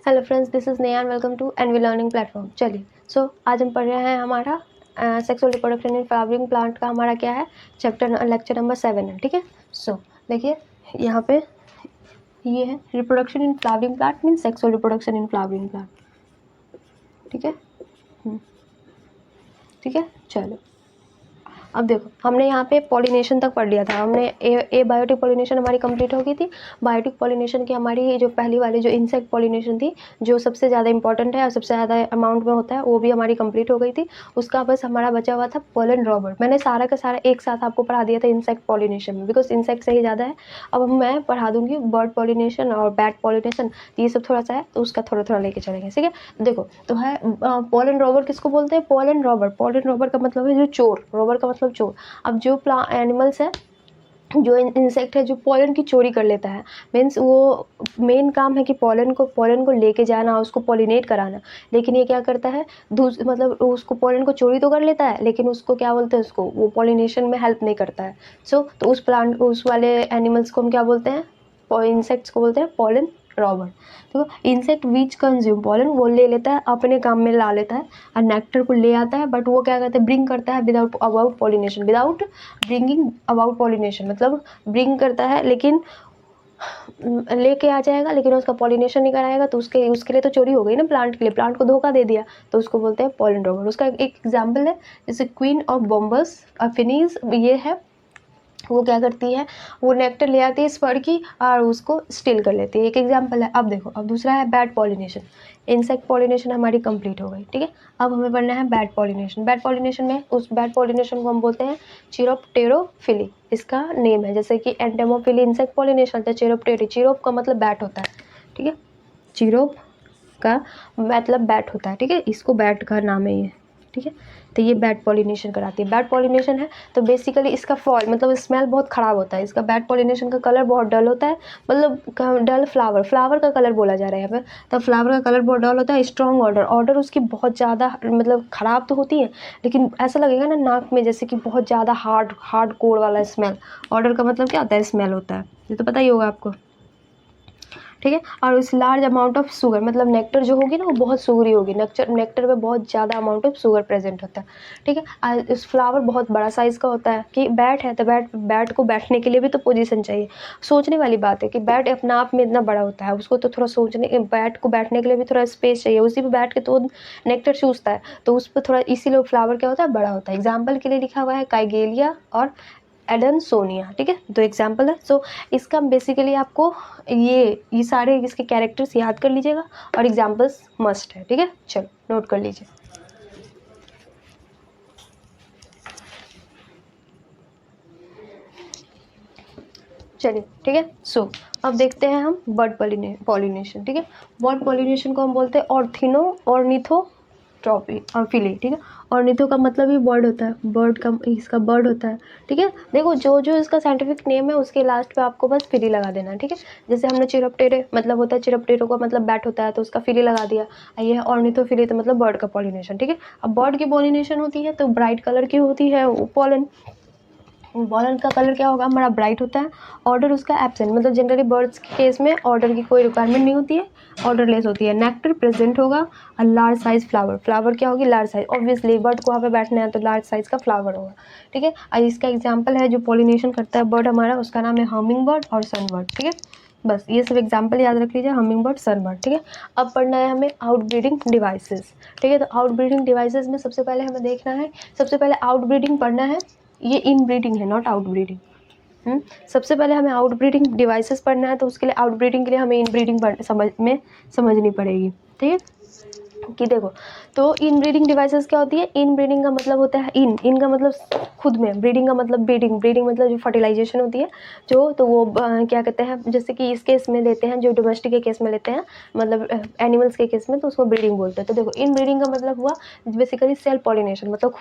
Hello friends, this is Neha and welcome to NV learning platform. चलिए आज हम पढ़ रहे हैं हमारा sexual reproduction in flowering plant का हमारा क्या है लेक्चर नंबर 7 है। ठीक है। देखिए यहाँ पे ये है reproduction in flowering plant mean sexual reproduction in flowering plant. ठीक है। ठीक है, चलो अब देखो हमने यहाँ पे पॉलिनेशन तक पढ़ लिया था। हमने ए बायोटिक पॉलिनेशन हमारी कंप्लीट हो गई थी। बायोटिक पॉलिनेशन की हमारी जो पहली वाली जो इंसेक्ट पॉलिनेशन थी, जो सबसे ज़्यादा इंपॉर्टेंट है और सबसे ज़्यादा अमाउंट में होता है, वो भी हमारी कंप्लीट हो गई थी। उसका बस हमारा बचा हुआ था पोलन रॉबर। मैंने सारा का सारा एक साथ आपको पढ़ा दिया था इंसेक्ट पॉलिनेशन में, बिकॉज इंसेक्ट से ही ज़्यादा है। अब मैं पढ़ा दूंगी बर्ड पॉलिनेशन और बैट पॉलिनेशन, ये सब थोड़ा सा है तो उसका थोड़ा थोड़ा लेके चलेंगे। ठीक है। देखो तो है पोलन रॉबर किसको बोलते हैं? पोलन रॉबर का मतलब है जो चोर, रॉबर का मतलब चोर। अब जो एनिमल्स है, जो इंसेक्ट है जो पोलन की चोरी कर लेता है, मीन्स वो मेन काम है कि पोलन को लेके जाना, उसको पॉलिनेट कराना। लेकिन ये क्या करता है, मतलब उसको पोलन को चोरी तो कर लेता है, लेकिन उसको क्या बोलते हैं, उसको वो पॉलिनेशन में हेल्प नहीं करता है। तो उस वाले एनिमल्स को हम क्या बोलते हैं? इंसेक्ट्स को बोलते हैं पोलन रॉबर। तो इंसेक्ट विच कंज्यूम पोलन, वो ले लेता है, अपने काम में ला लेता है और नेक्टर को ले आता है, बट वो क्या करता है, ब्रिंग करता है विदाउट ब्रिंगिंग अबाउट पॉलिनेशन। मतलब ब्रिंग करता है लेकिन लेके आ जाएगा, लेकिन उसका पॉलिनेशन नहीं कराएगा, तो उसके लिए तो चोरी हो गई ना, प्लांट के लिए, प्लांट को धोखा दे दिया, तो उसको बोलते हैं पोलन रॉबर। उसका एक एग्जाम्पल है जैसे क्वीन ऑफ बॉम्बस फिनीज, ये है, वो क्या करती है, वो नेक्टर ले आती है स्पर की और उसको स्टील कर लेती है। एक एग्जांपल है। अब देखो, अब दूसरा है बैट पॉलिनेशन। इंसेक्ट पॉलिनेशन हमारी कंप्लीट हो गई। ठीक है। अब हमें पढ़ना है बैट पॉलिनेशन। बैट पॉलिनेशन में उस बैट पॉलिनेशन को हम बोलते हैं चिरोप्टेरोफिली, इसका नेम है। जैसे कि एंटेमोफिली इंसेक्ट पॉलिनेशन होता है, चिरोप का मतलब बैट होता है। ठीक है। चिरोप का मतलब बैट होता है। ठीक है, इसको बैट का नाम है ये। ठीक है। तो ये बैट पॉलिनेशन कराती है। बैट पॉलिनेशन है तो बेसिकली इसका फॉल मतलब स्मेल बहुत ख़राब होता है। इसका बैट पॉलिनेशन का कलर बहुत डल होता है, मतलब डल फ्लावर का कलर बोला जा रहा है यहाँ पे। तो फ्लावर का कलर बहुत डल होता है। स्ट्रॉन्ग ऑर्डर उसकी बहुत ज़्यादा मतलब ख़राब तो होती है, लेकिन ऐसा लगेगा ना नाक में जैसे कि बहुत ज़्यादा हार्ड कोर वाला स्मेल। ऑर्डर का मतलब क्या होता है? स्मेल होता है, ये तो पता ही होगा आपको। ठीक है। और उस लार्ज अमाउंट ऑफ शुगर, मतलब नेक्टर जो होगी ना वो बहुत शुगरी होगी। नेक्टर में बहुत ज़्यादा अमाउंट ऑफ शुगर प्रेजेंट होता है। ठीक है। इस फ्लावर बहुत बड़ा साइज़ का होता है। कि बैट है तो बैट को बैठने के लिए भी तो पोजीशन चाहिए। सोचने वाली बात है कि बैट अपने आप में इतना बड़ा होता है, उसको तो थोड़ा बैट को बैठने के लिए भी थोड़ा स्पेस चाहिए। उसी पर बैठ के तो नेक्टर चूसता है, तो उस पर थोड़ा, इसीलिए फ्लावर क्या होता है, बड़ा होता है। एग्जाम्पल के लिए लिखा हुआ है काइगेलिया और एडनसोनिया। ठीक है, दो एग्जाम्पल है। इसका बेसिकली आपको ये सारे इसके कैरेक्टर्स याद कर लीजिएगा और एग्जाम्पल्स मस्ट है। ठीक है, चलो नोट कर लीजिए। चलिए ठीक है। अब देखते हैं हम बर्ड पॉलिनेशन। ठीक है, बर्ड पॉलिनेशन को हम बोलते हैं ऑर्निथोफिली। ठीक है, ऑर्निथो का मतलब ही बर्ड होता है, बर्ड का इसका बर्ड होता है। ठीक है, देखो जो इसका साइंटिफिक नेम है उसके लास्ट पे आपको बस फिली लगा देना है। ठीक है, जैसे हमने चिरपटेरे मतलब होता है, चिरपटेरो का मतलब बैट होता है, तो उसका फिली लगा दिया। ये है ऑर्निथोफिली, तो मतलब बर्ड का पॉलिनेशन। ठीक है, अब बर्ड की पॉलिनेशन होती है तो ब्राइट कलर की होती है पोलन का कलर क्या होगा हमारा? ब्राइट होता है। ऑर्डर उसका एब्सेंट, मतलब जनरली बर्ड्स के केस में ऑर्डर की कोई रिक्वायरमेंट नहीं होती है, ऑर्डरलेस होती है। नेक्टर प्रेजेंट होगा और लार्ज साइज फ्लावर क्या होगी? Large size. ऑब्वियसली बर्ड को वहाँ पे बैठना है तो लार्ज साइज का फ्लावर होगा। ठीक है, और इसका एग्जाम्पल है जो पॉलिनेशन करता है बर्ड हमारा, उसका नाम है हमिंग बर्ड और सनबर्ड। ठीक है, बस ये सब एग्जाम्पल याद रख लीजिए, हमिंग बर्ड, सनबर्ड। ठीक है, अब पढ़ना है हमें आउटब्रीडिंग डिवाइसेस। ठीक है, तो आउटब्रीडिंग डिवाइसेस में सबसे पहले हमें देखना है, सबसे पहले आउटब्रीडिंग पढ़ना है। ये इनब्रीडिंग है, नॉट आउटब्रीडिंग। सबसे पहले हमें आउटब्रीडिंग डिवाइसेस पढ़ना है, तो उसके लिए आउटब्रीडिंग के लिए हमें इनब्रीडिंग समझनी पड़ेगी। ठीक है, कि देखो तो इनब्रीडिंग डिवाइसेस क्या होती है? इनब्रीडिंग का मतलब होता है इन का मतलब खुद में, ब्रीडिंग का मतलब ब्रीडिंग मतलब जो फर्टिलाइजेशन होती है, जो तो वो क्या कहते हैं, जैसे कि इस केस में लेते हैं, जो डोमेस्टिक के केस में लेते हैं, मतलब एनिमल्स के केस में, तो उसको ब्रीडिंग बोलते हैं। तो देखो इनब्रीडिंग का मतलब हुआ बेसिकली सेल्फ पॉलिनेशन, मतलब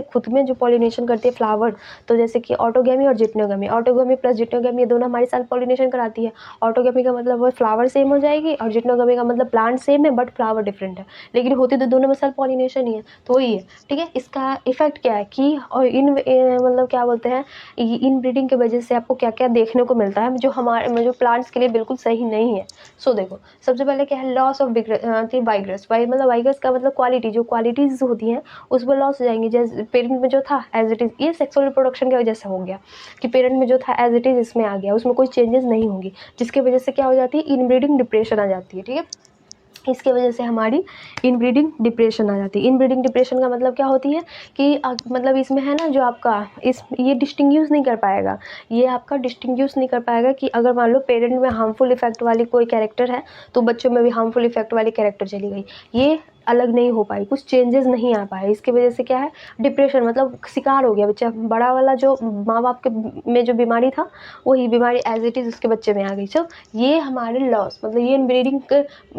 खुद में जो पॉलिनेशन करती है फ्लावर। तो जैसे कि ऑटोगेमी और जिटनोगेमी प्लस जिटनोगेमी, ये दोनों हमारी सेल्फ पॉलिनेशन कराती है। ऑटोगेमी का मतलब वो फ्लावर सेम हो जाएगी और जिटनोगेमी का मतलब प्लांट सेम है बट फ्लावर डिफरेंट है। लेकिन होती तो दोनों में सेल्फ पॉलिनेशन ही है, तो वही है, ठीक है। इसका इफेक्ट क्या है कि और मतलब क्या बोलते हैं, इन ब्रीडिंग की वजह से आपको क्या क्या देखने को मिलता है जो हमारे जो प्लांट्स के लिए बिल्कुल सही नहीं है। सो देखो, सबसे पहले क्या है, लॉस ऑफ वाइग्रस। मतलब वाइग्रस का मतलब क्वालिटी, जो क्वालिटीज होती हैं उसमें लॉस हो जाएंगी। जैसे पेरेंट में जो था एज इट इज़, ये सेक्सुअल रिप्रोडक्शन की वजह से हो गया कि पेरेंट में जो था एज इट इज़ इसमें आ गया, उसमें कोई चेंजेस नहीं होंगी, जिसकी वजह से क्या हो जाती है, इनब्रीडिंग डिप्रेशन आ जाती है, ठीक है। इसके वजह से हमारी इनब्रीडिंग डिप्रेशन आ जाती है। इनब्रीडिंग डिप्रेशन का मतलब क्या होती है कि मतलब इसमें है ना, जो आपका ये डिस्टिंग्यूश नहीं कर पाएगा, ये आपका डिस्टिंग्यूश नहीं कर पाएगा कि अगर मान लो पेरेंट में हार्मफुल इफेक्ट वाली कोई कैरेक्टर है तो बच्चों में भी हार्मफुल इफेक्ट वाली कैरेक्टर चली गई, ये अलग नहीं हो पाई, कुछ चेंजेस नहीं आ पाए। इसकी वजह से क्या है, डिप्रेशन, मतलब शिकार हो गया बच्चा, बड़ा वाला जो माँ बाप के में जो बीमारी था वही बीमारी एज इट इज़ उसके बच्चे में आ गई। सो ये हमारे लॉस, मतलब ये इनब्रीडिंग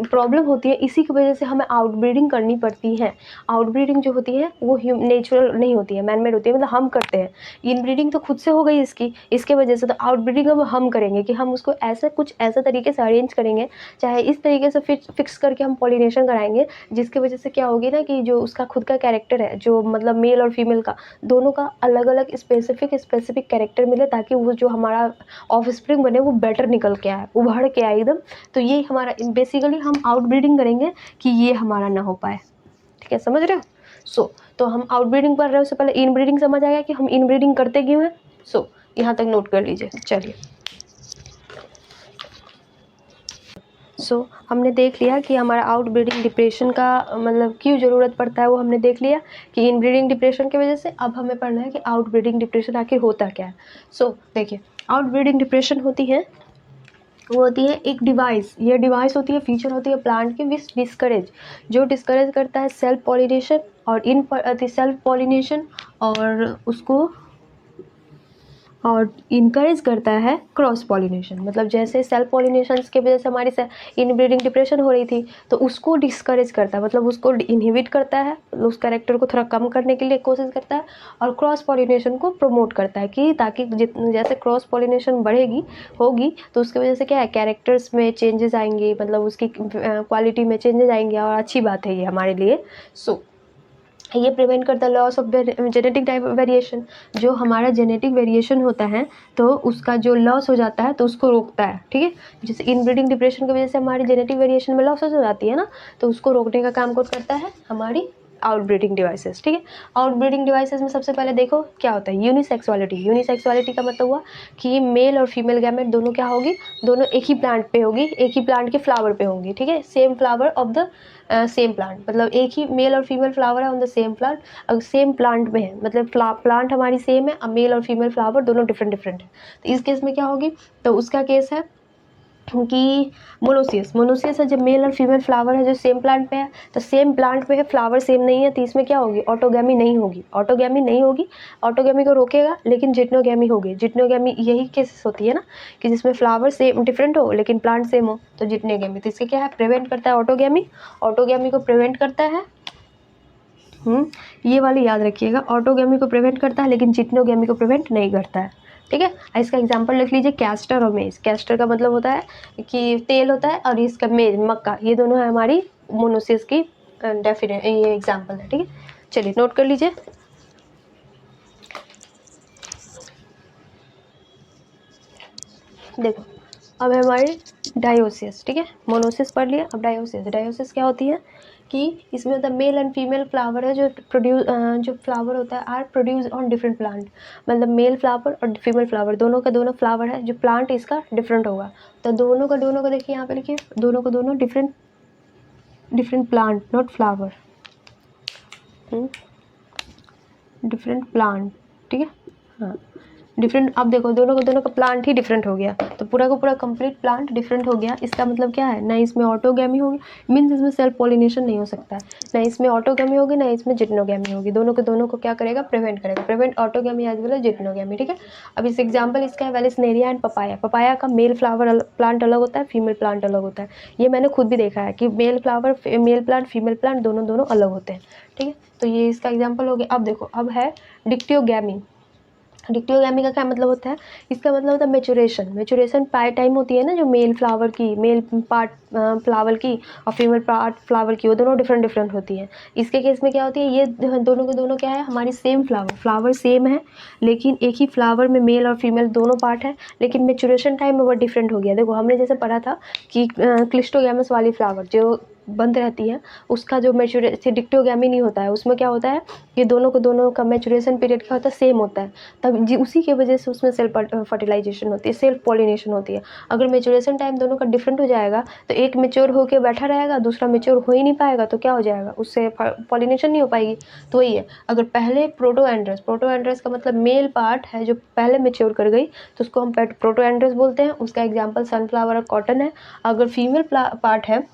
प्रॉब्लम होती है, इसी की वजह से हमें आउटब्रीडिंग करनी पड़ती है। आउटब्रीडिंग जो होती है वो नेचुरल नहीं होती है, मैनमेड होती है, मतलब हम करते हैं। इनब्रीडिंग तो खुद से हो गई इसके वजह से, तो आउटब्रीडिंग अब हम करेंगे कि हम उसको ऐसा तरीके से अरेंज करेंगे, चाहे इस तरीके से फिक्स करके हम पॉलिनेशन कराएंगे, जिसकी वजह से क्या होगी ना कि जो उसका खुद का कैरेक्टर है, जो मतलब मेल और फीमेल का दोनों का अलग अलग स्पेसिफिक कैरेक्टर मिले, ताकि वो जो हमारा ऑफ स्प्रिंग बने वो बेटर निकल के आए, उभर के आए एकदम। तो ये हमारा बेसिकली हम आउटब्रीडिंग करेंगे कि ये हमारा ना हो पाए, ठीक है, समझ रहे हो। तो हम आउटब्रीडिंग कर रहे हो, उससे पहले इनब्रीडिंग समझ आएगा कि हम इनब्रीडिंग करते क्यों हैं। यहाँ तक नोट कर लीजिए। चलिए, हमने देख लिया कि हमारा आउटब्रीडिंग डिप्रेशन का मतलब क्यों ज़रूरत पड़ता है, वो हमने देख लिया कि इनब्रीडिंग डिप्रेशन की वजह से। अब हमें पढ़ना है कि आउटब्रीडिंग डिप्रेशन आखिर होता क्या है। देखिए, आउटब्रीडिंग डिप्रेशन होती है, वो होती है एक डिवाइस, ये डिवाइस होती है, फीचर होती है प्लांट की विच डिस्करेज, जो डिस्करेज करता है सेल्फ पॉलिनेशन और सेल्फ पॉलिनेशन, और इनकरेज करता है क्रॉस पॉलिनेशन। मतलब जैसे सेल्फ पॉलिनेशन की वजह से हमारी इनब्रीडिंग डिप्रेशन हो रही थी, तो उसको डिस्करेज करता है, मतलब उसको इनहिबिट करता है, उस कैरेक्टर को थोड़ा कम करने के लिए कोशिश करता है, और क्रॉस पॉलिनेशन को प्रमोट करता है कि ताकि जैसे क्रॉस पॉलिनेशन होगी तो उसकी वजह से क्या है, कैरेक्टर्स में चेंजेस आएंगे, मतलब उसकी क्वालिटी में चेंजेस आएंगे, और अच्छी बात है ये हमारे लिए। ये प्रिवेंट करता है लॉस ऑफ जेनेटिक वेरिएशन, जो हमारा जेनेटिक वेरिएशन होता है तो उसका जो लॉस हो जाता है तो उसको रोकता है, ठीक है। जैसे इनब्रीडिंग डिप्रेशन की वजह से हमारी जेनेटिक वेरिएशन में लॉस हो जाती है ना, तो उसको रोकने का काम कौन करता है, हमारी आउटब्रीडिंग डिवाइसेस, ठीक है। आउटब्रीडिंग डिवाइसेस में सबसे पहले देखो क्या होता है, यूनिसेक्सुअलिटी। यूनिसेक्सुअलिटी का मतलब हुआ कि मेल और फीमेल गैमेट दोनों क्या होगी, दोनों एक ही प्लांट पे होगी, एक ही प्लांट के फ्लावर पे होंगी, ठीक है, same flower of the same plant, मतलब एक ही मेल और फीमेल फ्लावर है ऑन द सेम प्लांट। अगर सेम प्लांट में है मतलब प्लांट हमारी सेम है, अब मेल और फीमेल फ्लावर दोनों डिफरेंट है, तो इस केस में क्या होगी, तो उसका केस है कि मोनोसियस है। जब मेल और फीमेल फ्लावर है जो सेम प्लांट पे है, तो सेम प्लांट पे है, फ्लावर सेम नहीं है, तो इसमें क्या होगी, ऑटोगैमी नहीं होगी। ऑटोगैमी को रोकेगा, लेकिन जिटनोगैमी होगी। जिटनोगैमी यही केसेस होती है ना कि जिसमें फ्लावर सेम डिफरेंट हो लेकिन प्लांट सेम हो, तो जिटनोगैमी। तो इसके क्या है, प्रिवेंट करता है ऑटोगैमी को प्रिवेंट करता है। ये वाली याद रखिएगा, ऑटोगैमी को प्रिवेंट करता है लेकिन जिटनोगैमी को प्रिवेंट नहीं करता है, ठीक है। इसका एग्जांपल लिख लीजिए, कैस्टर और मेज। कैस्टर का मतलब होता है कि तेल होता है, और इसका मेज मक्का, ये दोनों है हमारी मोनोसिस की ये एग्जांपल है, ठीक है। चलिए नोट कर लीजिए। देखो, अब है हमारी डायोसिस, ठीक है। मोनोसिस पढ़ लिया, अब डायोसिस क्या होती है कि इसमें होता है मेल एंड फीमेल फ्लावर है जो फ्लावर होता है are produce on different plant. मतलब मेल फ्लावर और फीमेल फ्लावर दोनों का दोनों फ्लावर है, जो प्लांट इसका डिफरेंट होगा, तो दोनों का देखिए यहाँ पे लिखिए, दोनों का दोनों different plant, not flower, different plant, ठीक है। हाँ, डिफरेंट। अब देखो, दोनों का प्लांट ही डिफरेंट हो गया, तो पूरा का पूरा कंप्लीट प्लांट डिफरेंट हो गया। इसका मतलब क्या है, ना इसमें ऑटोगैमी होगी, मीन्स इसमें सेल्फ पॉलिनेशन नहीं हो सकता है, ना इसमें ऑटोगैमी होगी, ना इसमें जिटनोगैमी होगी। दोनों को क्या करेगा, प्रिवेंट करेगा, prevent autogamy as well as geitonogamy, ठीक है। अब इस एग्जाम्पल इसका है वेलिस्नेरिया एंड पपाया। पपाया का मेल फ्लावर प्लांट अलग होता है, फीमेल प्लांट अलग होता है। ये मैंने खुद भी देखा है कि मेल प्लांट फीमेल प्लांट दोनों अलग होते हैं, ठीक है। तो ये इसका एग्जाम्पल हो गया। अब देखो, अब है डिक्टियोगैमी। डिक्टियोगैमी का क्या मतलब होता है, इसका मतलब होता है मेचुरेशन। मेचुरेशन टाइम होती है ना जो मेल फ्लावर की, मेल पार्ट फ्लावर की और फीमेल पार्ट फ्लावर की, वो दोनों डिफरेंट डिफरेंट होती है। इसके केस में क्या होती है, ये दोनों के दोनों क्या है, हमारी सेम फ्लावर सेम है, लेकिन एक ही फ्लावर में मेल और फीमेल दोनों पार्ट है, लेकिन मेचुरेशन टाइम में वो डिफरेंट हो गया। देखो हमने जैसे पढ़ा था कि क्लिस्टोगैमस वाली फ्लावर जो बंद रहती है, उसका जो मेचुरेशन डिक्टियोगैमी नहीं होता है, उसमें क्या होता है, ये दोनों को दोनों का मेचुरेशन पीरियड क्या होता है, सेम होता है। तब जी उसी की वजह से उसमें सेल्फ फर्टिलाइजेशन होती है, सेल्फ पॉलिनेशन होती है। अगर मेचुरेशन टाइम दोनों का डिफरेंट हो जाएगा तो एक मेच्योर होकर बैठा रहेगा, दूसरा मेच्योर हो ही नहीं पाएगा, तो क्या हो जाएगा, उससे पॉलिनेशन नहीं हो पाएगी। तो वही है, अगर पहले प्रोटोएंड्रस का मतलब मेल पार्ट है जो पहले मेच्योर कर गई, तो उसको हम प्रोटोएंड्रस बोलते हैं। उसका एग्जाम्पल सनफ्लावर और कॉटन है। अगर फीमेल पार्ट है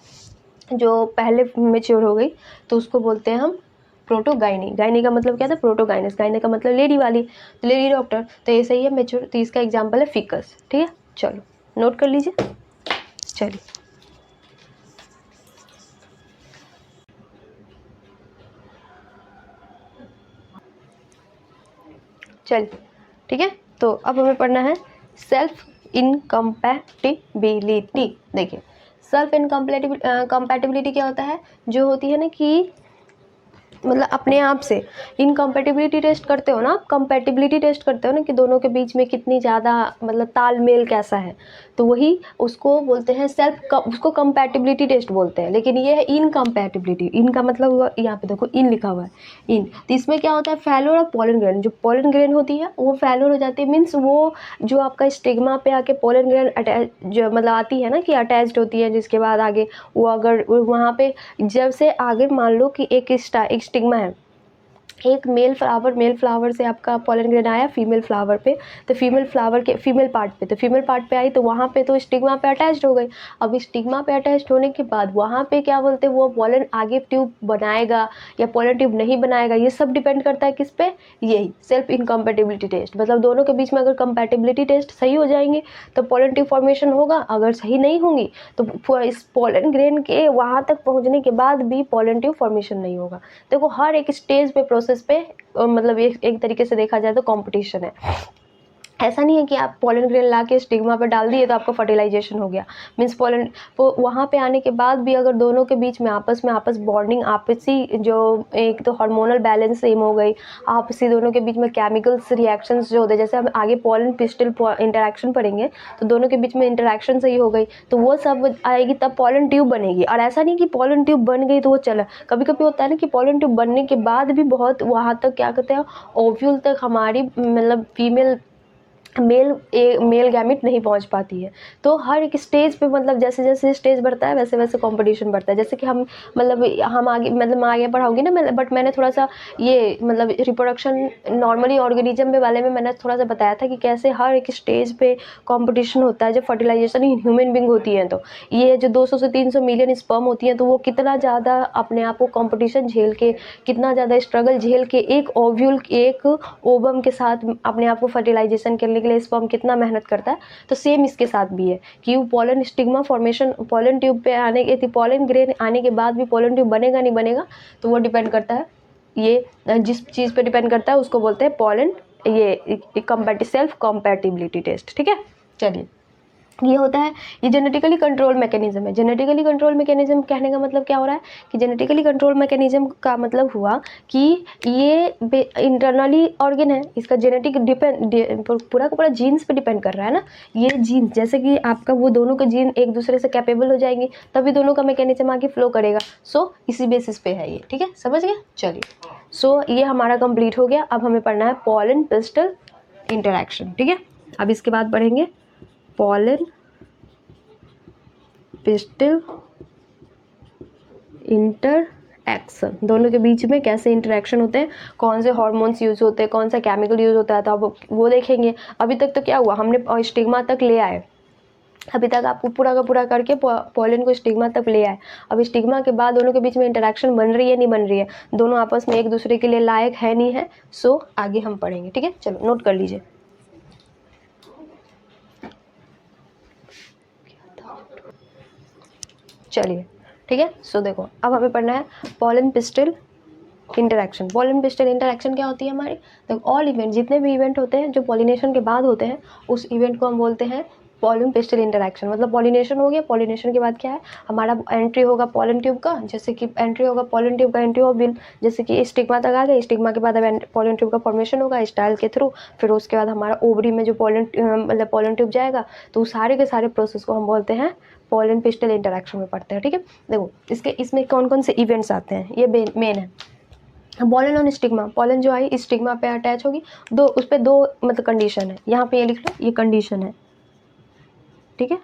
जो पहले मेच्योर हो गई, तो उसको बोलते हैं हम प्रोटोगाइनी। गाइनी का मतलब क्या था, प्रोटोगाइनस। गाइनी का मतलब लेडी वाली, तो लेडी डॉक्टर। तो ये सही है मेच्योर, तो इसका एग्जाम्पल है फिकस। ठीक है, चलो नोट कर लीजिए। चलिए चलिए ठीक है, तो अब हमें पढ़ना है सेल्फ इनकम्पैटिबिलिटी। देखिए सेल्फ इनकम्पैटिबिलिटी क्या होता है, जो होती है ना कि मतलब अपने आप से इनकम्पैटिबिलिटी टेस्ट करते हो ना, कंपैटिबिलिटी टेस्ट करते हो ना कि दोनों के बीच में कितनी ज़्यादा मतलब तालमेल कैसा है, तो वही उसको बोलते हैं उसको कंपैटिबिलिटी टेस्ट बोलते हैं। लेकिन ये है इनकम्पैटिबिलिटी। इनका मतलब हुआ, यहाँ पे देखो इन लिखा हुआ है, इन। तो इसमें क्या होता है, फैलोर और पोलन ग्रेन। जो पोलन ग्रेन होती है वो फैलोर हो जाती है, मीन्स वो जो आपका स्टिग्मा पे आके पोलन ग्रेन अटैच जो मतलब आती है ना कि अटैच्ड होती है, जिसके बाद आगे वो अगर वहाँ पे जब से आगे मान लो कि एक स्टिग्मा है, एक मेल फ्लावर से आपका पॉलन ग्रेन आया फीमेल फ्लावर पे, तो फीमेल फ्लावर के फीमेल पार्ट पे आई, तो वहाँ पे तो स्टिग्मा पे अटैच्ड हो गई। अब स्टिग्मा पे अटैच्ड होने के बाद वहाँ पे क्या बोलते हैं, वो पॉलन आगे ट्यूब बनाएगा या पॉलन ट्यूब नहीं बनाएगा, ये सब डिपेंड करता है किस पे, यही सेल्फ इनकम्पैटिबिलिटी टेस्ट। मतलब दोनों के बीच में अगर कंपैटिबिलिटी टेस्ट सही हो जाएंगे तो पॉलन ट्यूब फॉर्मेशन होगा, अगर सही नहीं होंगी तो इस पॉलन ग्रेन के वहाँ तक पहुँचने के बाद भी पॉलन ट्यूब फॉर्मेशन नहीं होगा। देखो हर एक स्टेज पे प्रोसेस पे मतलब एक तरीके से देखा जाए तो कंपटीशन है। ऐसा नहीं है कि आप पॉलन ग्रेन ला के स्टिग्मा पर डाल दिए तो आपका फर्टिलाइजेशन हो गया, मीन्स पॉलन वहाँ पे आने के बाद भी अगर दोनों के बीच में आपस बॉन्डिंग, आपसी जो एक तो हार्मोनल बैलेंस सेम हो गई, आपसी दोनों के बीच में केमिकल्स रिएक्शंस जो होते हैं, जैसे हम आगे पॉलन पिस्टल इंटरेक्शन पढ़ेंगे तो दोनों के बीच में इंटरेक्शन सही हो गई तो वो सब आएगी, तब पॉलन ट्यूब बनेगी। और ऐसा नहीं कि पॉलन ट्यूब बन गई तो वो चला, कभी कभी होता है ना कि पॉलन ट्यूब बनने के बाद भी बहुत वहाँ तक क्या कहते हैं, ओव्यूल तक हमारी मतलब फीमेल मेल गैमिट नहीं पहुंच पाती है। तो हर एक स्टेज पे मतलब जैसे जैसे स्टेज बढ़ता है वैसे वैसे कंपटीशन बढ़ता है। जैसे कि हम मतलब हम आगे मतलब मैं आगे पढ़ाऊंगी ना, बट मैंने थोड़ा सा ये मतलब रिप्रोडक्शन नॉर्मली ऑर्गेनिज्म में वाले में मैंने थोड़ा सा बताया था कि कैसे हर एक स्टेज पे कंपटीशन होता है। जब फर्टिलाइजेशन ह्यूमन बींग होती है तो ये जो 200 से 300 मिलियन स्पर्म होती हैं, तो वो कितना ज़्यादा अपने आप को कंपटीशन झेल के, कितना ज़्यादा स्ट्रगल झेल के एक ओव्यूल एक ओवम के साथ अपने आप को फर्टिलाइजेशन करने के लिए स्पर्म कितना मेहनत करता है। तो सेम इसके साथ भी है कि वो pollen stigma formation, pollen tube पे आने के पॉलन ग्रेन आने के बाद भी पॉलन ट्यूब बनेगा नहीं बनेगा, तो वो डिपेंड करता है, ये जिस चीज़ पे डिपेंड करता है उसको बोलते हैं पॉलन ये सेल्फ कॉम्पैटिबिलिटी टेस्ट। ठीक है, चलिए ये होता है, ये जेनेटिकली कंट्रोल मैकेनिज्म है। जेनेटिकली कंट्रोल मैकेनिज्म कहने का मतलब क्या हो रहा है कि जेनेटिकली कंट्रोल मैकेनिज्म का मतलब हुआ कि ये इंटरनली ऑर्गन है, इसका जेनेटिक पूरा का पूरा जीन्स पे डिपेंड कर रहा है ना। ये जीन जैसे कि आपका वो दोनों के जीन एक दूसरे से कैपेबल हो जाएंगे तभी दोनों का मैकेनिज्म आगे फ्लो करेगा। सो इसी बेसिस पे है ये। ठीक है, समझ गया। चलिए सो ये हमारा कंप्लीट हो गया। अब हमें पढ़ना है पॉलन पिस्टल इंटरैक्शन। ठीक है, अब इसके बाद पढ़ेंगे पॉलन पिस्टल इंटरएक्शन, दोनों के बीच में कैसे इंटरेक्शन होते हैं, कौन से हार्मोन्स यूज होते हैं, कौन सा केमिकल यूज होता है, तो अब वो देखेंगे। अभी तक तो क्या हुआ, हमने स्टिग्मा तक ले आए, अभी तक आपको पूरा का पूरा करके पॉलन को स्टिग्मा तक ले आए। अब स्टिग्मा के बाद दोनों के बीच में इंटरेक्शन बन रही है नहीं बन रही है, दोनों आपस में एक दूसरे के लिए लायक है नहीं है। सो आगे हम पढ़ेंगे। ठीक है, चलो नोट कर लीजिए। चलिए ठीक है, सो देखो अब हमें पढ़ना है pollen pistol interaction. Pollen pistol interaction क्या होती है हमारी? तो ऑल इवेंट, जितने भी इवेंट होते हैं जो पॉलिनेशन के बाद होते हैं, उस इवेंट को हम बोलते हैं पॉलन पिस्टल इंटरेक्शन। मतलब पॉलिनेशन हो गया, पॉलिनेशन के बाद क्या है, हमारा एंट्री होगा पॉलन ट्यूब का, जैसे कि एंट्री होगा पॉलन ट्यूब का एंट्री ओव्यूल, जैसे कि स्टिग्मा तक आ गए, स्टिग्मा के बाद अब पॉलन ट्यूब का फॉर्मेशन होगा स्टाइल के थ्रू, फिर उसके बाद हमारा ओवरी में जो पॉलन मतलब पॉलन ट्यूब जाएगा, तो सारे के सारे प्रोसेस को हम बोलते हैं पॉलन पिस्टल इंटरेक्शन में पढ़ते हैं। ठीक है, देखो इसमें कौन कौन से इवेंट्स आते हैं, ये मेन है। पॉलन और स्टिग्मा, पॉलन जो आई स्टिग्मा पे अटैच होगी, दो उस पर दो मतलब कंडीशन है, यहाँ पे ये लिख लो, ये कंडीशन है। ठीक है,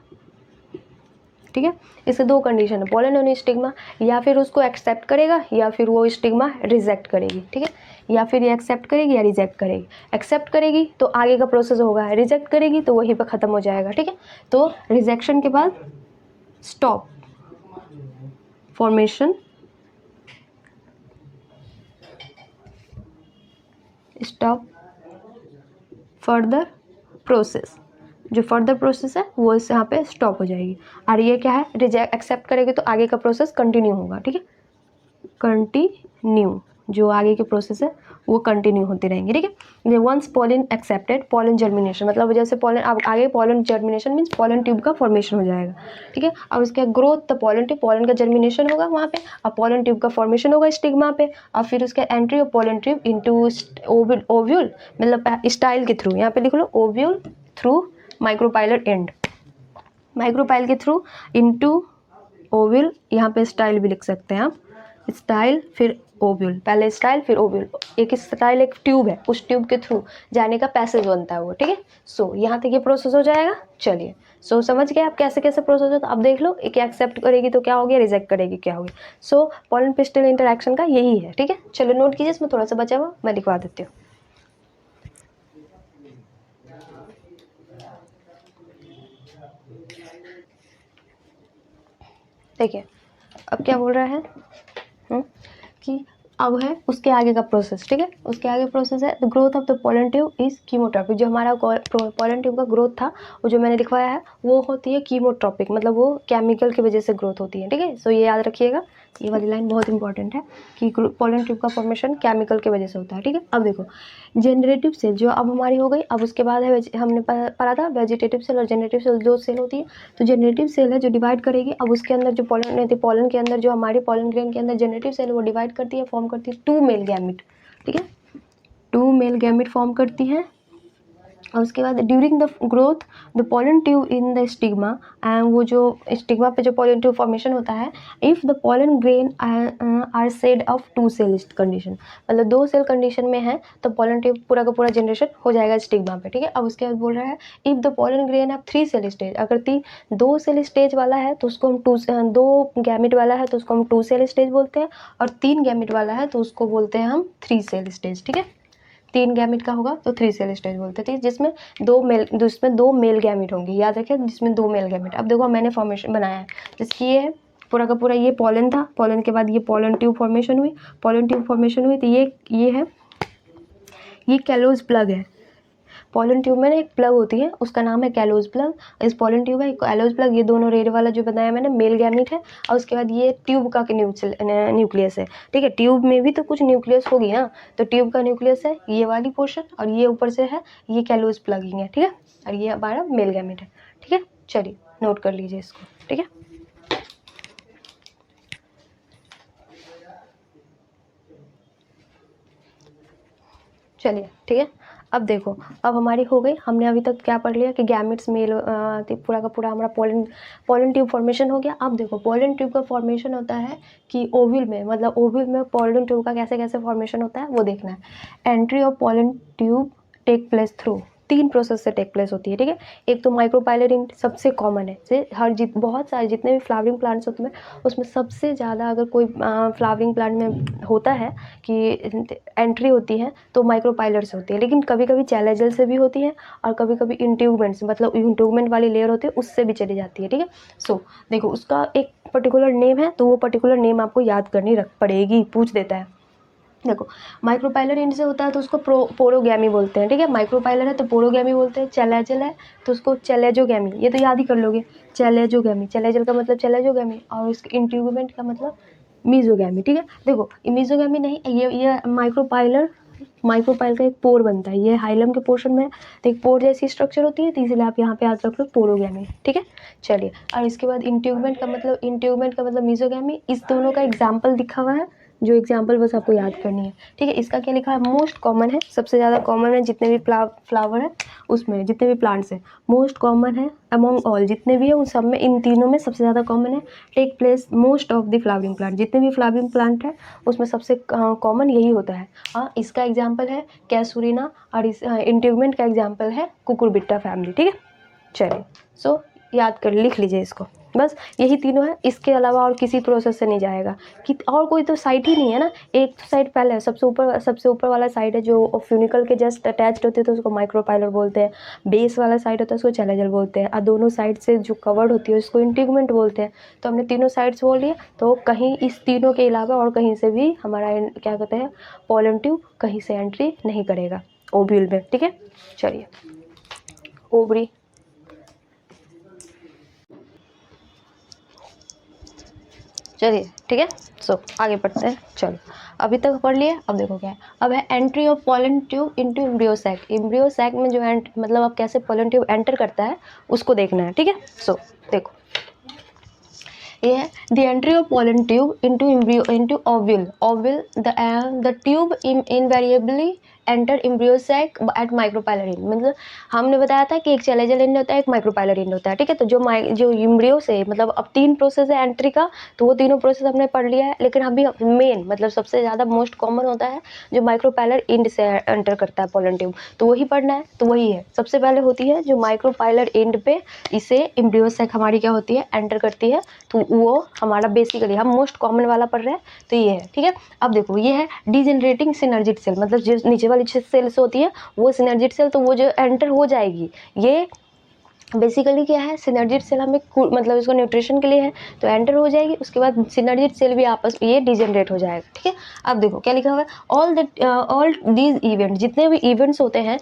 ठीक है, इससे दो कंडीशन है, पॉलन और स्टिग्मा, या फिर उसको एक्सेप्ट करेगा या फिर वो स्टिग्मा रिजेक्ट करेगी। ठीक है, या फिर ये एक्सेप्ट करेगी या रिजेक्ट करेगी। एक्सेप्ट करेगी तो आगे का प्रोसेस होगा, रिजेक्ट करेगी तो वहीं पर ख़त्म हो जाएगा। ठीक है, तो रिजेक्शन के बाद stop formation, stop further process, जो फर्दर प्रोसेस है वो इस यहाँ पे स्टॉप हो जाएगी। और ये क्या है, रिजेक्ट एक्सेप्ट करेगी तो आगे का प्रोसेस कंटिन्यू होगा। ठीक है, कंटिन्यू, जो आगे के प्रोसेस है वो कंटिन्यू होते रहेंगे। ठीक है, once pollen accepted, pollen germination, मतलब जैसे पॉलन अब आगे pollen germination means pollen tube का फॉर्मेशन हो जाएगा। ठीक है, अब उसके ग्रोथ, तो पॉलन ट्यूब, पॉलन का जर्मिनेशन होगा वहाँ पे, अब पॉलन ट्यूब का फॉर्मेशन होगा स्टिग्मा पे, और फिर उसका entry of pollen tube into ovule, मतलब स्टाइल के थ्रू, यहाँ पे लिख लो ovule through micropylar end, micropyle के थ्रू इनटू ओव्यूल, यहाँ पे स्टाइल भी लिख सकते हैं आप, स्टाइल फिर ओव्यूल, पहले स्टाइल फिर ओव्यूल, एक स्टाइल एक ट्यूब है, उस ट्यूब के थ्रू जाने का पैसेज बनता है वो। ठीक है, सो यहाँ तक ये प्रोसेस हो जाएगा। चलिए, सो समझ गए आप कैसे कैसे प्रोसेस होता है। अब देख लो, एक एक्सेप्ट करेगी तो क्या हो गया, रिजेक्ट करेगी क्या हो गया। सो पॉलन पिस्टल इंटरेक्शन का यही है। ठीक है, चलो नोट कीजिए, इसमें थोड़ा सा बचा हुआ मैं लिखवा देती हूँ। देखिए अब क्या बोल रहा है कि अब है उसके आगे का प्रोसेस। ठीक है, उसके आगे प्रोसेस है the growth of the pollen tube is chemotropic. जो हमारा पॉलन ट्यूब का ग्रोथ था वो जो मैंने लिखवाया है वो होती है कीमोट्रॉपिक, मतलब वो केमिकल की वजह से ग्रोथ होती है। ठीक है, सो ये याद रखिएगा, ये वाली लाइन बहुत इंपॉर्टेंट है कि पॉलन ट्यूब का फॉर्मेशन केमिकल की वजह से होता है। ठीक है, अब देखो जनरेटिव सेल जो अब हमारी हो गई, अब उसके बाद है हमने पढ़ा था वेजिटेटिव सेल और जनरेटिव सेल, दो सेल होती है। तो जनरेटिव सेल है जो डिवाइड करेगी, अब उसके अंदर जो पॉलन के अंदर जो हमारी पॉलन ग्रेन के अंदर जनरेटिव सेल वो डिवाइड करती है, फॉर्म करती है 2 मेल गैमेट। ठीक है, 2 मेल गैमेट फॉर्म करती हैं। और उसके बाद during the growth the pollen tube in the stigma, and वो जो स्टिग्मा पे जो पॉलन ट्यूब फॉर्मेशन होता है, if the pollen grain are shed of 2 cell condition, मतलब 2 सेल कंडीशन में है तो पॉलन ट्यूब पूरा का पूरा जनरेशन हो जाएगा स्टिग्मा पे। ठीक है, अब उसके बाद बोल रहा है if the pollen grain of 3 cell stage, अगर 2 सेल स्टेज वाला है तो उसको हम 2 गैमेट वाला है तो उसको हम 2 सेल स्टेज बोलते हैं, और 3 गैमेट वाला है तो उसको बोलते हैं हम 3 सेल स्टेज। ठीक है, 3 गैमेट का होगा तो 3 सेल स्टेज बोलते थे, जिसमें 2 मेल गैमेट होंगे, याद रखें, जिसमें 2 मेल गैमेट। अब देखो मैंने फॉर्मेशन बनाया है, जैसे ये है पूरा का पूरा, ये पॉलन था, पॉलन के बाद ये पॉलन ट्यूब फॉर्मेशन हुई, पॉलन ट्यूब फॉर्मेशन हुई तो ये है, ये कैलोज प्लग है। पॉलन ट्यूब में ना एक प्लग होती है, उसका नाम है कैलोज प्लग। इस पॉलन ट्यूब है कैलोज प्लग, ये दोनों रेड वाला जो बताया मैंने मेल गैमेट है, और उसके बाद ये ट्यूब का न्यूक्लियस है। ठीक है, ट्यूब में भी तो कुछ न्यूक्लियस होगी ना, तो ट्यूब का न्यूक्लियस है ये वाली पोर्शन, और ये ऊपर से है ये कैलोज प्लगिंग है। ठीक है, और ये हमारा मेल गैमेट है। ठीक है, चलिए नोट कर लीजिए इसको। ठीक है, चलिए ठीक है, अब देखो अब हमारी हो गई, हमने अभी तक क्या पढ़ लिया कि गैमेट्स मेल पूरा का पूरा हमारा पॉलन ट्यूब फॉर्मेशन हो गया। अब देखो पॉलन ट्यूब का फॉर्मेशन होता है कि ओव्यूल में, मतलब ओव्यूल में पॉलन ट्यूब का कैसे कैसे फॉर्मेशन होता है वो देखना है। Entry of pollen tube take place through 3 process से टेक प्लेस होती है। ठीक है, एक तो माइक्रोपाइलरिंग सबसे कॉमन है, से बहुत सारे जितने भी फ्लावरिंग प्लांट्स होते हैं उसमें सबसे ज़्यादा अगर कोई फ्लावरिंग प्लांट में होता है कि एंट्री होती है तो माइक्रोपाइलर से होती है, लेकिन कभी कभी चैलेजल से भी होती है, और कभी कभी इंट्यूगमेंट से, मतलब इंट्यूगमेंट वाली लेयर होती है उससे भी चली जाती है। ठीक है, सो देखो उसका एक पर्टिकुलर नेम है, तो वो पर्टिकुलर नेम आपको याद करनी पड़ेगी, पूछ देता है। देखो माइक्रोपाइलर इनसे होता है तो उसको पोरोगैमी बोलते हैं। ठीक है, माइक्रोपाइलर है तो पोरोगैमी बोलते हैं, चैलेजल है तो उसको चैलेजोगैमी, ये तो याद ही कर लोगे, चैलेजोगैमी, चैलेजल का मतलब चैलेजोगैमी, और इसके इंट्यूगमेंट का मतलब मीजोगैमी, ठीक है। देखो मीजोगैमी नहीं, ये माइक्रोपाइल का एक पोर बनता है, ये हाइलम के पोर्शन में तो एक पोर जैसी स्ट्रक्चर होती है, तो इसलिए आप यहाँ पे याद रख लो पोरोगैमी, ठीक है। चलिए, और इसके बाद इंट्यूगमेंट का मतलब मीजोगैमी। इस दोनों का एग्जाम्पल दिखा हुआ है, जो एग्जाम्पल बस आपको याद करनी है, ठीक है। इसका क्या लिखा है, मोस्ट कॉमन है, सबसे ज़्यादा कॉमन है जितने भी फ्लावर है उसमें, जितने भी प्लांट्स हैं मोस्ट कॉमन है अमॉन्ग ऑल, जितने भी है उन सब में, इन तीनों में सबसे ज़्यादा कॉमन है। Take place most of the flowering plant, जितने भी फ्लावरिंग प्लांट है उसमें सबसे कॉमन यही होता है। हाँ, इसका एग्जाम्पल है कैसूरिना, और इस इंट्यूगमेंट का एग्जाम्पल है कुकुरबिट्टा फैमिली, ठीक है। चलिए, सो याद कर लिख लीजिए इसको, बस यही तीनों है, इसके अलावा और किसी प्रोसेस से नहीं जाएगा कि और कोई तो साइट ही नहीं है ना। एक तो साइड पहले है, सबसे ऊपर वाला साइड है जो फ्यूनिकल के जस्ट अटैच्ड होते हैं तो उसको माइक्रोपाइलर बोलते हैं। बेस वाला साइड होता है उसको चैलेंजर बोलते हैं, और दोनों साइड से जो कवर्ड होती है उसको इंटीगमेंट बोलते हैं। तो हमने तीनों साइड्स बोल लिए, तो कहीं इस तीनों के अलावा और कहीं से भी हमारा क्या कहते हैं पोलन ट्यूब कहीं से एंट्री नहीं करेगा ओव्यूल में, ठीक है। चलिए, ओवरी, चलिए ठीक है। सो आगे पढ़ते हैं। चलो, अभी तक पढ़ लिए, अब देखो क्या है। अब है entry of pollen tube into embryo sac. Embryo sac में जो मतलब अब कैसे पोलन ट्यूब एंटर करता है उसको देखना है, ठीक है। सो देखो, ये है the entry of pollen tube into embryo into ovule the tube invariably enter embryo sac at micropylar end. मतलब हमने बताया था कि एक चैलेंजर एंड होता है, एक माइक्रोपाइलर एंड होता है, ठीक है। तो जो एम्ब्रियो से मतलब अब 3 प्रोसेस है एंट्री का, तो वो तीनों प्रोसेस हमने पढ़ लिया है। लेकिन अभी मेन मतलब सबसे ज़्यादा मोस्ट कॉमन होता है जो माइक्रोपाइलर एंड से एंटर करता है पोलन ट्यूब, तो वही पढ़ना है। तो वही है, सबसे पहले होती है जो माइक्रोपाइलर एंड पे इसे एम्ब्रियो सैक हमारी क्या होती है एंटर करती है, तो वो हमारा बेसिकली हम मोस्ट कॉमन वाला पढ़ रहे हैं, तो ये है, ठीक है। अब देखो, ये है डिजेनरेटिंग सिनर्जिड सेल, मतलब जो नीचे वाली सेल्स होती है वो सिनर्जिड सेल, तो वो जो एंटर हो जाएगी, ये बेसिकली क्या है, सिनर्जिड सेल हमें मतलब इसको न्यूट्रिशन के लिए है तो एंटर हो जाएगी, उसके बाद सिनर्जिड सेल भी आपस में ये डिजेनरेट हो जाएगा, ठीक है। अब देखो क्या लिखा हुआ है, ऑल दीज इवेंट, जितने भी इवेंट्स होते हैं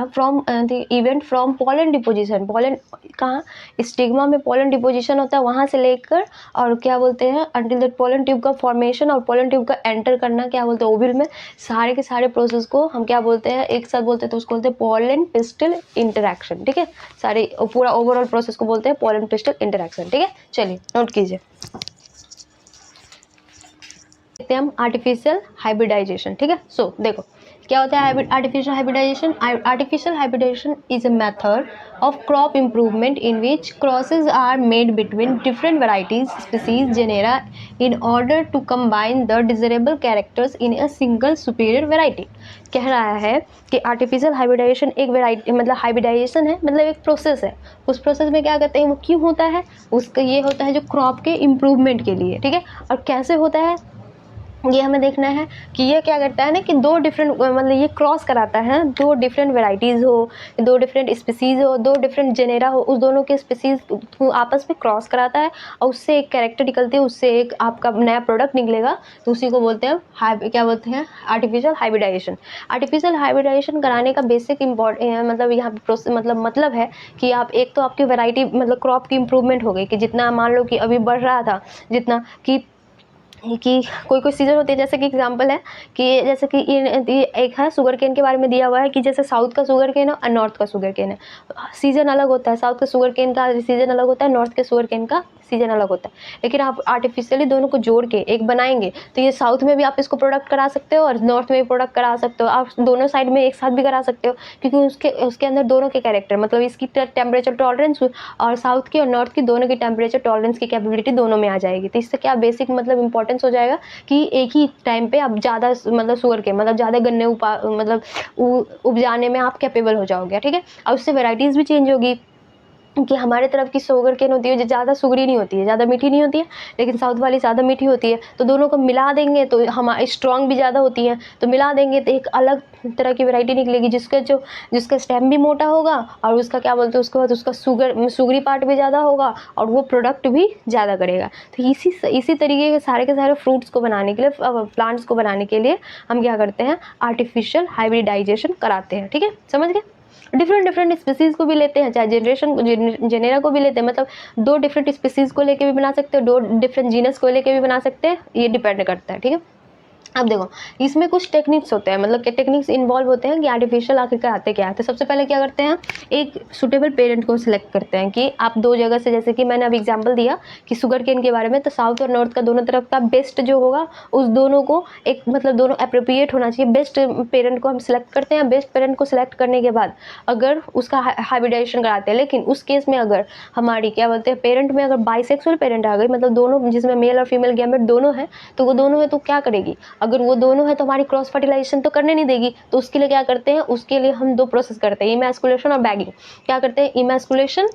from the event from pollen deposition, pollen कहाँ स्टिग्मा में पोलन डिपोजिशन होता है वहाँ से लेकर और क्या बोलते हैं अंटिल दैट पोलन ट्यूब का फॉर्मेशन और पोलन ट्यूब का एंटर करना क्या बोलते हैं ओव्यूल में, सारे के सारे प्रोसेस को हम क्या बोलते हैं एक साथ बोलते हैं, तो उसको बोलते हैं पोलन पिस्टल इंटरैक्शन, ठीक है। सारे पूरा ओवरऑल प्रोसेस को बोलते हैं पोलन पिस्टल इंटरैक्शन, ठीक है। चलिए नोट कीजिए, देखते हैं हम आर्टिफिशियल हाइब्रिडाइजेशन, ठीक है। सो देखो क्या होता है artificial hybridization. Artificial hybridization is a method of crop improvement in which crosses are made between different varieties, species, genera in order to combine the desirable characters in a single superior variety। कह रहा है कि artificial hybridisation एक variety मतलब hybridisation है, मतलब एक process है। उस प्रोसेस में क्या कहते हैं, वो क्यों होता है, उसका ये होता है जो क्रॉप के इम्प्रूवमेंट के लिए, ठीक है। और कैसे होता है ये हमें देखना है कि ये क्या करता है ना कि दो डिफरेंट मतलब ये क्रॉस कराता है, दो डिफरेंट वेराइटीज़ हो, दो डिफरेंट स्पीसीज़ हो, दो डिफरेंट जेनेरा हो, उस दोनों के स्पीसीज़ को आपस में क्रॉस कराता है और उससे एक कैरेक्टर निकलती है, उससे एक आपका नया प्रोडक्ट निकलेगा, तो उसी को बोलते हैं क्या बोलते हैं आर्टिफिशियल हाइब्रिडाइजेशन। आर्टिफिशियल हाइब्रिडाइजेशन कराने का बेसिक मतलब यहाँ पे मतलब है कि आप एक तो आपकी वेराइटी मतलब क्रॉप की इम्प्रूवमेंट हो गई कि जितना मान लो कि अभी बढ़ रहा था जितना कि कोई सीजन होती है, जैसे कि एग्जांपल है कि जैसे कि एक है शुगर केन के बारे में दिया हुआ है कि जैसे साउथ का शुगर केन है और नॉर्थ का शुगर केन है, सीजन अलग होता है, साउथ के शुगर केन का सीजन अलग होता है, नॉर्थ के शुगर केन का सीजन अलग होता है। लेकिन आप आर्टिफिशियली दोनों को जोड़ के एक बनाएंगे तो ये साउथ में भी आप इसको प्रोडक्ट करा सकते हो और नॉर्थ में भी प्रोडक्ट करा सकते हो, आप दोनों साइड में एक साथ भी करा सकते हो, क्योंकि उसके अंदर दोनों के कैरेक्टर मतलब इसकी टेम्परेचर टॉलरेंस और साउथ की और नॉर्थ की दोनों की टेम्परेचर टॉलरेंस की कैपेबिलिटी दोनों में आ जाएगी। तो इससे क्या बेसिक मतलब इंपॉर्टेंस हो जाएगा कि एक ही टाइम पे आप ज़्यादा मतलब शुगर के मतलब ज़्यादा गन्ने उपजाने में आप कैपेबल हो जाओगे, ठीक है। और उससे वेराइटीज़ भी चेंज होगी कि हमारे तरफ की शुगर केन होती है जो ज़्यादा शुगरी नहीं होती है, ज़्यादा मीठी नहीं होती है, लेकिन साउथ वाली ज़्यादा मीठी होती है, तो दोनों को मिला देंगे तो हमारी स्ट्रॉन्ग भी ज़्यादा होती है, तो मिला देंगे तो एक अलग तरह की वैरायटी निकलेगी जिसका स्टेम भी मोटा होगा और उसका क्या बोलते हैं उसके बाद उसका शुगरी पार्ट भी ज़्यादा होगा और वो प्रोडक्ट भी ज़्यादा करेगा। तो इसी तरीके के सारे फ्रूट्स को बनाने के लिए प्लांट्स को बनाने के लिए हम क्या करते हैं आर्टिफिशियल हाइब्रिडाइजेशन कराते हैं, ठीक है, समझ गए। डिफरेंट डिफरेंट स्पीसीज़ को भी लेते हैं, चाहे जेनेरा को भी लेते हैं, मतलब 2 डिफरेंट स्पीसीज़ को लेके भी बना सकते हो, 2 डिफरेंट जीनस को लेके भी बना सकते हैं, ये डिपेंड करता है, ठीक है। अब देखो इसमें कुछ टेक्निक्स होते हैं, मतलब कि टेक्निक्स इन्वॉल्व होते हैं कि आर्टिफिशियल आखिरकार आते क्या है। तो सबसे पहले क्या करते हैं, एक सुटेबल पेरेंट को सिलेक्ट करते हैं कि आप 2 जगह से, जैसे कि मैंने अभी एग्जांपल दिया कि शुगर केन के बारे में, तो साउथ और नॉर्थ का दोनों तरफ का बेस्ट जो होगा उस दोनों को एक, मतलब दोनों अप्रोप्रिएट होना चाहिए। बेस्ट पेरेंट को हम सिलेक्ट करते हैं। बेस्ट पेरेंट को सिलेक्ट करने के बाद अगर उसका हाइब्रिडाइजेशन कराते हैं, लेकिन उस केस में अगर हमारी क्या बोलते हैं पेरेंट में अगर बाइसेक्सुअल पेरेंट आ गई, मतलब दोनों जिसमें मेल और फीमेल गैमेट दोनों है, तो वो दोनों है तो क्या करेगी, अगर वो दोनों है तो हमारी क्रॉस फर्टिलाइजेशन तो करने नहीं देगी। तो उसके लिए क्या करते हैं, उसके लिए हम 2 प्रोसेस करते हैं, इमैस्कुलेशन और बैगिंग। क्या करते हैं, इमैस्कुलेशन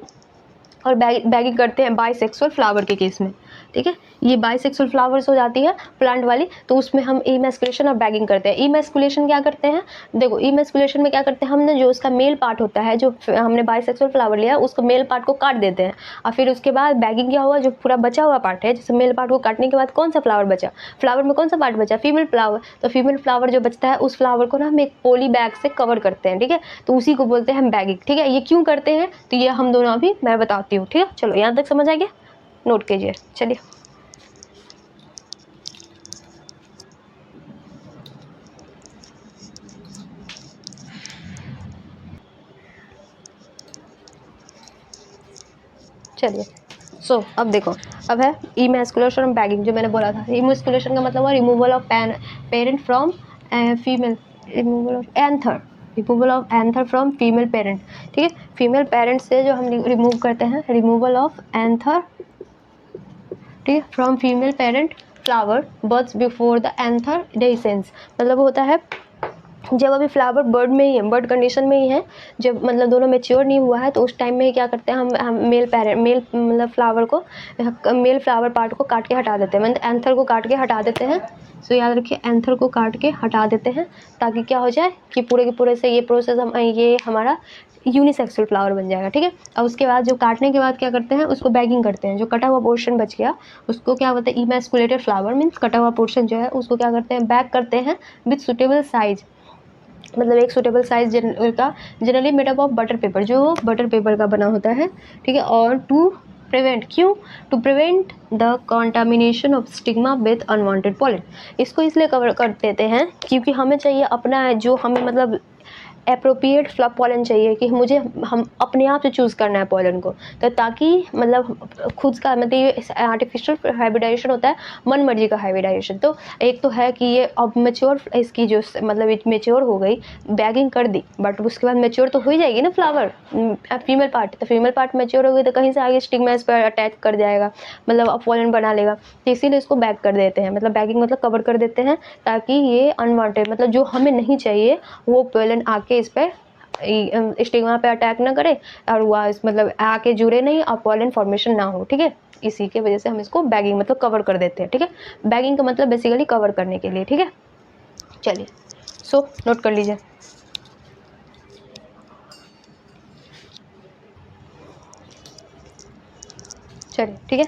और बैगिंग करते हैं बाइसेक्सुअल फ्लावर के केस में, ठीक है। ये बाइसेक्सुअल फ्लावर्स हो जाती है प्लांट वाली, तो उसमें हम इमैस्कुलेशन और बैगिंग करते हैं। इमैस्कुलेशन क्या करते हैं, देखो इमैस्कुलेशन में क्या करते हैं, हमने जो उसका मेल पार्ट होता है, जो हमने बाइसेक्सुअल फ्लावर लिया उसको मेल पार्ट को काट देते हैं, और फिर उसके बाद बैगिंग क्या हुआ, जो पूरा बचा हुआ पार्ट है, जैसे मेल पार्ट को काटने के बाद कौन सा फ्लावर बचा, फ्लावर में कौन सा पार्ट बचा, फीमेल फ्लावर। तो फीमेल फ्लावर जो बचता है उस फ्लावर को ना हम एक पॉली बैग से कवर करते हैं, ठीक है। तो उसी को बोलते हैं हम बैगिंग, ठीक है। ये क्यों करते हैं, तो ये हम दोनों अभी मैं बताती हूँ, ठीक है। चलो यहाँ तक समझ आ गया, नोट कीजिए, चलिए। चलिए अब देखो, अब है इमैस्कुलेशन और बैगिंग, जो मैंने बोला था। इमैस्कुलेशन का मतलब हुआ removal of parent from female, removal of anther from female parent, ठीक है। फीमेल पेरेंट से जो हम रिमूव करते हैं, रिमूवल ऑफ एंथर, ठीक है, from female parent flower buds before the anther dehiscence. मतलब होता है जब अभी फ्लावर बर्ड में ही है, बर्ड कंडीशन में ही है, जब मतलब दोनों मैच्योर नहीं हुआ है, तो उस टाइम में क्या करते हैं हम मेल मतलब फ्लावर को, मेल फ्लावर पार्ट को काट के हटा देते हैं, मतलब एंथर को काट के हटा देते हैं। सो याद रखिए, एंथर को काट के हटा देते हैं, ताकि क्या हो जाए कि पूरे के पूरे से ये प्रोसेस ये हमारा यूनिसेक्सुअल फ्लावर बन जाएगा, ठीक है। और उसके बाद जो काटने के बाद क्या करते हैं, उसको बैगिंग करते हैं। जो कटा हुआ पोर्शन बच गया उसको क्या बोलते हैं, इमैस्कुलेटेड फ्लावर मीन्स कटा हुआ पोर्शन जो है उसको क्या करते हैं, बैग करते हैं विथ सुटेबल साइज, मतलब एक सुटेबल साइज का, generally made up of butter paper, जो बटर पेपर का बना होता है, ठीक है। और टू प्रिवेंट, क्यों, to prevent the contamination of stigma with unwanted pollen. इसको इसलिए कवर कर देते हैं क्योंकि हमें चाहिए अपना, जो हमें मतलब एप्रोप्रिएट फ्लप पॉलन चाहिए, कि हम अपने आप से चूज़ करना है पॉलन को, तो ताकि मतलब खुद का, मतलब ये आर्टिफिशियल हाइब्रिडाइजेशन होता है, मन मर्जी का हाइब्रिडाइजेशन। तो एक तो है कि ये अब मैच्योर, इसकी जो मतलब मैच्योर हो गई, बैगिंग कर दी, बट उसके बाद मैच्योर तो हो ही जाएगी ना फ्लावर, फीमेल पार्ट, तो फीमेल पार्ट मैच्योर हो गई तो कहीं से आगे स्टिग्मा इस पर अटैच कर जाएगा, मतलब अब पॉलन बना लेगा, तो इसीलिए इसको बैग कर देते हैं, मतलब बैगिंग मतलब कवर कर देते हैं, ताकि ये अनवांटेड, मतलब जो हमें नहीं चाहिए वो पॉलन आके इस पर स्टिग्मा पे अटैक ना करे, और वह मतलब आके जुड़े नहीं और पॉलन फॉर्मेशन ना हो, ठीक है। इसी के वजह से हम इसको बैगिंग मतलब कवर कर देते हैं, ठीक है। बैगिंग का मतलब बेसिकली कवर करने के लिए, ठीक है। चलिए नोट कर लीजिए। चलिए ठीक है।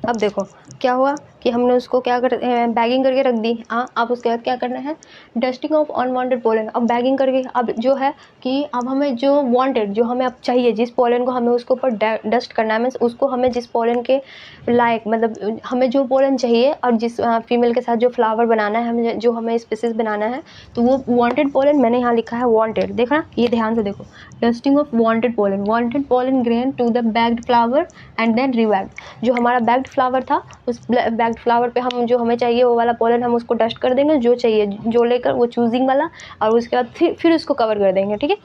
अब देखो क्या हुआ कि हमने उसको क्या कर बैगिंग करके रख दी। अब उसके बाद क्या करना है, डस्टिंग ऑफ अनवांटेड पोलन। अब बैगिंग करके अब जो है कि अब हमें जो वांटेड, जो हमें अब चाहिए, जिस पोलन को हमें उसके ऊपर डस्ट करना है, मीन्स उसको हमें जिस पोलन के लायक, मतलब हमें जो पोलन चाहिए और जिस फीमेल के साथ जो फ्लावर बनाना है, हमें जो हमें स्पीसीज बनाना है, तो वो वांटेड पोलन मैंने यहाँ लिखा है वांटेड, देखना ये ध्यान से देखो, dusting of wanted pollen grain to the bagged flower and then rebagged. जो हमारा बैग्ड फ्लावर था, उस बैग्ड फ्लावर पे हम जो हमें चाहिए वो वाला पोलन हम उसको डस्ट कर देंगे, जो चाहिए जो लेकर वो चूजिंग वाला, और उसके बाद फिर उसको कवर कर देंगे, ठीक है।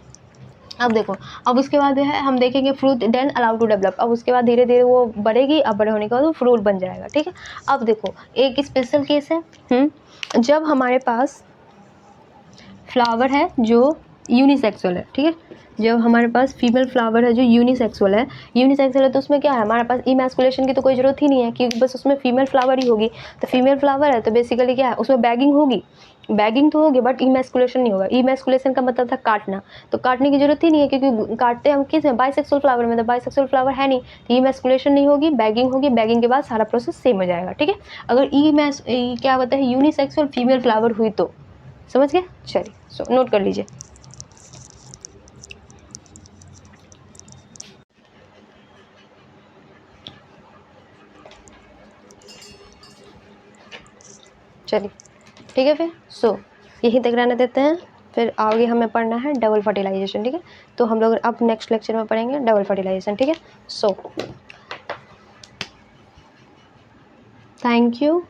अब देखो, अब उसके बाद है हम देखेंगे fruit then allow to develop. अब उसके बाद धीरे धीरे वो बढ़ेगी, अब बड़े होने के बाद वो फ्रूट बन जाएगा, ठीक है। अब देखो एक स्पेशल केस है, जब हमारे पास फ्लावर है जो यूनिसेक्सुअल है, ठीक है। जब हमारे पास फीमेल फ्लावर है जो यूनिसेक्सुअल है, तो उसमें क्या है, हमारे पास इमैस्कुलेशन की तो कोई ज़रूरत ही नहीं है, क्योंकि बस उसमें फीमेल फ्लावर ही होगी। तो फीमेल फ्लावर है तो बेसिकली क्या है, उसमें बैगिंग होगी, बैगिंग तो होगी बट इमैस्कुलेशन नहीं होगा। इमैस्कुलेशन का मतलब था काटना, तो काटने की जरूरत ही नहीं है, क्योंकि काटते हम किस में, बाइसेक्सुअल फ्लावर में, तो बाइसेक्सुअल फ्लावर है नहीं, तो इमैस्कुलेशन नहीं होगी, बैगिंग होगी, बैगिंग के बाद सारा प्रोसेस सेम हो जाएगा, ठीक है। अगर क्या होता है, यूनिसेक्सुअल फीमेल फ्लावर हुई तो, समझ गए। चलिए नोट कर लीजिए। चलिए ठीक है फिर। सो यहीं तक रहने देते हैं, फिर आगे हमें पढ़ना है डबल फर्टिलाइजेशन, ठीक है। तो हम लोग अब नेक्स्ट लेक्चर में पढ़ेंगे डबल फर्टिलाइजेशन, ठीक है। So thank you.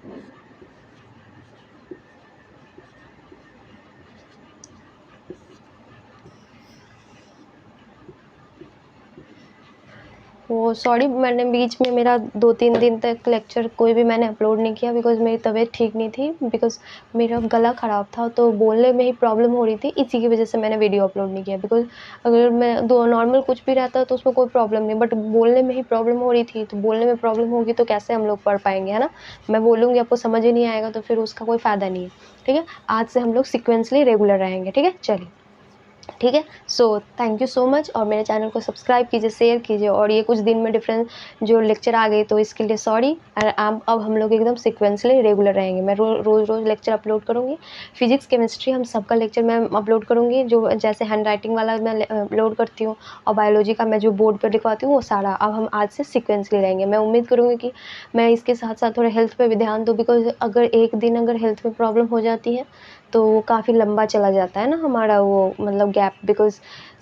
वो सॉरी, मैंने बीच में मेरा 2-3 दिन तक लेक्चर कोई भी मैंने अपलोड नहीं किया, बिकॉज़ मेरी तबीयत ठीक नहीं थी, बिकॉज़ मेरा गला ख़राब था, तो बोलने में ही प्रॉब्लम हो रही थी, इसी की वजह से मैंने वीडियो अपलोड नहीं किया। बिकॉज़ अगर मैं दो नॉर्मल कुछ भी रहता तो उसमें कोई प्रॉब्लम नहीं, बट बोलने में ही प्रॉब्लम हो रही थी, तो बोलने में प्रॉब्लम होगी तो कैसे हम लोग पढ़ पाएंगे, है ना। मैं बोलूँगी आपको समझ ही नहीं आएगा तो फिर उसका कोई फ़ायदा नहीं है, ठीक है। आज से हम लोग सिक्वेंसली रेगुलर रहेंगे, ठीक है। चलिए ठीक है। So thank you so much, और मेरे चैनल को सब्सक्राइब कीजिए, शेयर कीजिए, और ये कुछ दिन में डिफरेंट जो लेक्चर आ गए तो इसके लिए सॉरी। अब हम लोग एकदम सिक्वेंसली रेगुलर रहेंगे। मैं रोज़ लेक्चर अपलोड करूँगी। फिजिक्स केमिस्ट्री हम सबका लेक्चर मैं अपलोड करूँगी, जो जैसे हैंड राइटिंग वाला मैं अपलोड करती हूँ, और बायोलॉजी का मैं जो बोर्ड पर लिखवाती हूँ वो सारा अब हम आज से सिक्वेंसली रहेंगे। मैं उम्मीद करूँगी कि मैं इसके साथ साथ थोड़ा हेल्थ पे भी ध्यान दूँ, बिकॉज अगर एक दिन अगर हेल्थ में प्रॉब्लम हो जाती है तो वो काफ़ी लंबा चला जाता है ना हमारा वो मतलब गैप, बिकॉज़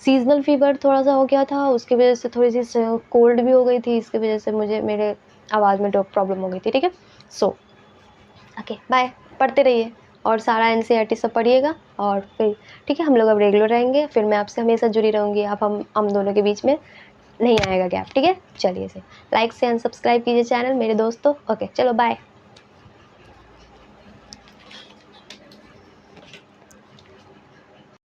सीज़नल फ़ीवर थोड़ा-सा हो गया था, उसकी वजह से थोड़ी-सी कोल्ड भी हो गई थी, इसकी वजह से मुझे मेरे आवाज़ में प्रॉब्लम हो गई थी, ठीक है। सो ओके बाय, पढ़ते रहिए और सारा एनसीईआरटी सब पढ़िएगा, और फिर ठीक है हम लोग अब रेगुलर रहेंगे, फिर मैं आपसे हमेशा जुड़ी रहूँगी। अब हम दोनों के बीच में नहीं आएगा गैप, ठीक है। चलिए से लाइक से एंड सब्सक्राइब कीजिए चैनल मेरे दोस्तों। ओके चलो बाय।